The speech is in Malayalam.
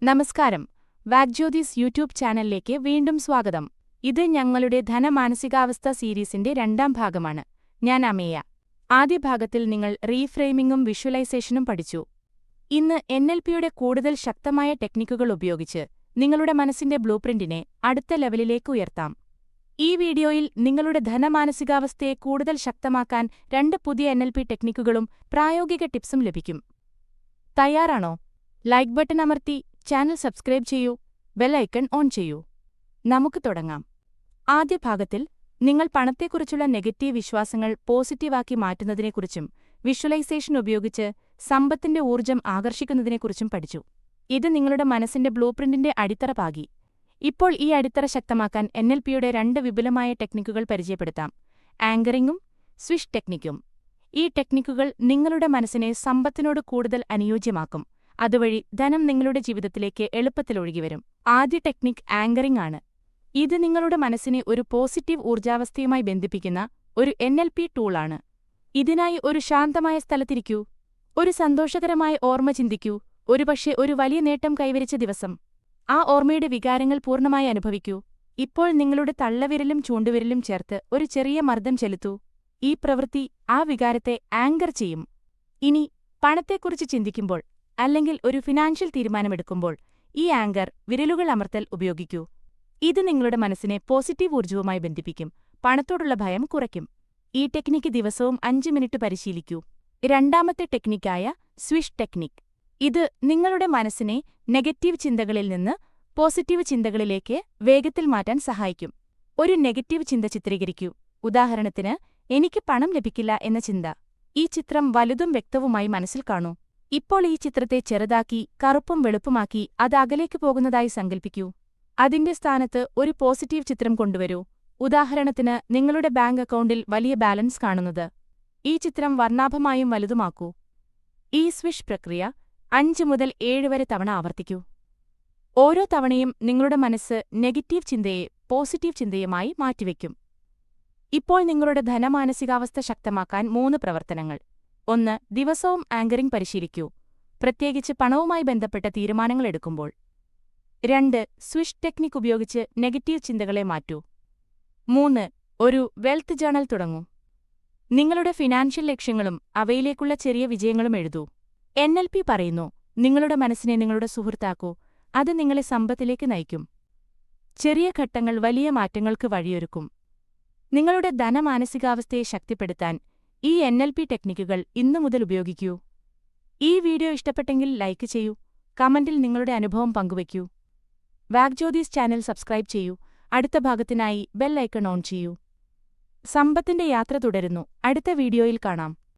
നമസ്കാരം. വാഗ്ജ്യോതിസ് യൂട്യൂബ് ചാനലിലേക്ക് വീണ്ടും സ്വാഗതം. ഇത് ഞങ്ങളുടെ ധനമാനസികാവസ്ഥ സീരീസിന്റെ രണ്ടാം ഭാഗമാണ്. ഞാൻ അമേയ. ആദ്യ ഭാഗത്തിൽ നിങ്ങൾ റീഫ്രെയിമിംഗും വിഷ്വലൈസേഷനും പഠിച്ചു. ഇന്ന് എൻഎൽപിയുടെ കൂടുതൽ ശക്തമായ ടെക്നിക്കുകൾ ഉപയോഗിച്ച് നിങ്ങളുടെ മനസ്സിന്റെ ബ്ലൂപ്രിന്റിനെ അടുത്ത ലെവലിലേക്ക് ഉയർത്താം. ഈ വീഡിയോയിൽ നിങ്ങളുടെ ധനമാനസികാവസ്ഥയെ കൂടുതൽ ശക്തമാക്കാൻ 2 പുതിയ എൻഎൽപി ടെക്നിക്കുകളും പ്രായോഗിക ടിപ്സും ലഭിക്കും. തയ്യാറാണോ? ലൈക്ക് ബട്ടൺ അമർത്തി ചാനൽ സബ്സ്ക്രൈബ് ചെയ്യൂ, ബെൽ ഐക്കൺ ഓൺ ചെയ്യൂ. നമുക്ക് തുടങ്ങാം. ആദ്യ ഭാഗത്തിൽ നിങ്ങൾ പണത്തെക്കുറിച്ചുള്ള നെഗറ്റീവ് വിശ്വാസങ്ങൾ പോസിറ്റീവാക്കി മാറ്റുന്നതിനെക്കുറിച്ചും വിഷ്വലൈസേഷൻ ഉപയോഗിച്ച് സമ്പത്തിന്റെ ഊർജ്ജം ആകർഷിക്കുന്നതിനെക്കുറിച്ചും പഠിച്ചു. ഇത് നിങ്ങളുടെ മനസ്സിന്റെ ബ്ലൂപ്രിന്റിന്റെ അടിത്തറ പാകി. ഇപ്പോൾ ഈ അടിത്തറ ശക്തമാക്കാൻ എൻഎൽപിയുടെ 2 വിപുലമായ ടെക്നിക്കുകൾ പരിചയപ്പെടുത്താം: ആങ്കറിംഗും സ്വിഷ് ടെക്നിക്കും. ഈ ടെക്നിക്കുകൾ നിങ്ങളുടെ മനസ്സിനെ സമ്പത്തിനോട് കൂടുതൽ അനുയോജ്യമാക്കും. അതുവഴി ധനം നിങ്ങളുടെ ജീവിതത്തിലേക്ക് എളുപ്പത്തിൽ ഒഴുകിവരും. ആദ്യ ടെക്നിക് ആങ്കറിംഗ് ആണ്. ഇത് നിങ്ങളുടെ മനസ്സിനെ ഒരു പോസിറ്റീവ് ഊർജ്ജാവസ്ഥയുമായി ബന്ധിപ്പിക്കുന്ന ഒരു എൻഎൽപി ടൂളാണ്. ഇതിനായി ഒരു ശാന്തമായ സ്ഥലത്തിരിക്കൂ. ഒരു സന്തോഷകരമായ ഓർമ്മ ചിന്തിക്കൂ, ഒരുപക്ഷെ ഒരു വലിയ നേട്ടം കൈവരിച്ച ദിവസം. ആ ഓർമ്മയുടെ വികാരങ്ങൾ പൂർണ്ണമായി അനുഭവിക്കൂ. ഇപ്പോൾ നിങ്ങളുടെ തള്ളവിരലും ചൂണ്ടുവിരലും ചേർത്ത് ഒരു ചെറിയ മർദ്ദം ചെലുത്തൂ. ഈ പ്രവൃത്തി ആ വികാരത്തെ ആങ്കർ ചെയ്യും. ഇനി പണത്തെക്കുറിച്ച് ചിന്തിക്കുമ്പോൾ അല്ലെങ്കിൽ ഒരു ഫിനാൻഷ്യൽ തീരുമാനമെടുക്കുമ്പോൾ ഈ ആങ്കർ വിരലുകൾ അമർത്തൽ ഉപയോഗിക്കൂ. ഇത് നിങ്ങളുടെ മനസ്സിനെ പോസിറ്റീവ് ഊർജ്ജവുമായി ബന്ധിപ്പിക്കും, പണത്തോടുള്ള ഭയം കുറയ്ക്കും. ഈ ടെക്നിക്ക് ദിവസവും 5 മിനിറ്റ് പരിശീലിക്കൂ. രണ്ടാമത്തെ ടെക്നിക്കായ സ്വിഷ് ടെക്നിക്. ഇത് നിങ്ങളുടെ മനസ്സിനെ നെഗറ്റീവ് ചിന്തകളിൽ നിന്ന് പോസിറ്റീവ് ചിന്തകളിലേക്ക് വേഗത്തിൽ മാറ്റാൻ സഹായിക്കും. ഒരു നെഗറ്റീവ് ചിന്ത ചിത്രീകരിക്കൂ. ഉദാഹരണത്തിന്, എനിക്ക് പണം ലഭിക്കില്ല എന്ന ചിന്ത. ഈ ചിത്രം വലുതും വ്യക്തവുമായി മനസ്സിൽ കാണൂ. ഇപ്പോൾ ഈ ചിത്രത്തെ ചെറുതാക്കി കറുപ്പും വെളുപ്പുമാക്കി അത് അകലേക്ക് പോകുന്നതായി സങ്കൽപ്പിക്കൂ. അതിന്റെ സ്ഥാനത്ത് ഒരു പോസിറ്റീവ് ചിത്രം കൊണ്ടുവരൂ. ഉദാഹരണത്തിന്, നിങ്ങളുടെ ബാങ്ക് അക്കൗണ്ടിൽ വലിയ ബാലൻസ് കാണുന്നത്. ഈ ചിത്രം വർണ്ണാഭമായും വലുതുമാക്കൂ. ഈ സ്വിഷ് പ്രക്രിയ 5 മുതൽ 7 വരെ തവണ ആവർത്തിക്കൂ. ഓരോ തവണയും നിങ്ങളുടെ മനസ്സ് നെഗറ്റീവ് ചിന്തയെ പോസിറ്റീവ് ചിന്തയുമായി മാറ്റിവെക്കും. ഇപ്പോൾ നിങ്ങളുടെ ധനമാനസികാവസ്ഥ ശക്തമാക്കാൻ 3 പ്രവർത്തനങ്ങൾ. 1. ദിവസവും ആങ്കറിംഗ് പരിശീലിക്കൂ, പ്രത്യേകിച്ച് പണവുമായി ബന്ധപ്പെട്ട തീരുമാനങ്ങൾ എടുക്കുമ്പോൾ. 2. സ്വിഷ് ടെക്നിക് ഉപയോഗിച്ച് നെഗറ്റീവ് ചിന്തകളെ മാറ്റൂ. 3. ഒരു വെൽത്ത് ജേണൽ തുടങ്ങൂ. നിങ്ങളുടെ ഫിനാൻഷ്യൽ ലക്ഷ്യങ്ങളും അവയിലേക്കുള്ള ചെറിയ വിജയങ്ങളും എഴുതൂ. എൻഎൽപി പറയുന്നു, നിങ്ങളുടെ മനസ്സിനെ നിങ്ങളുടെ സുഹൃത്താക്കൂ, അത് നിങ്ങളെ സമ്പത്തിലേക്ക് നയിക്കും. ചെറിയ ഘട്ടങ്ങൾ വലിയ മാറ്റങ്ങൾക്ക് വഴിയൊരുക്കും. നിങ്ങളുടെ ധനമാനസികാവസ്ഥയെ ശക്തിപ്പെടുത്താൻ ഈ എൻഎൽപി ടെക്നിക്കുകൾ ഇന്നു മുതൽ ഉപയോഗിക്കൂ. ഈ വീഡിയോ ഇഷ്ടപ്പെട്ടെങ്കിൽ ലൈക്ക് ചെയ്യൂ, കമന്റിൽ നിങ്ങളുടെ അനുഭവം പങ്കുവയ്ക്കൂ. വാഗ്ജ്യോതിസ് ചാനൽ സബ്സ്ക്രൈബ് ചെയ്യൂ. അടുത്ത ഭാഗത്തിനായി ബെൽ ഐക്കൺ ഓൺ ചെയ്യൂ. സമ്പത്തിന്റെ യാത്ര തുടരുന്നു. അടുത്ത വീഡിയോയിൽ കാണാം.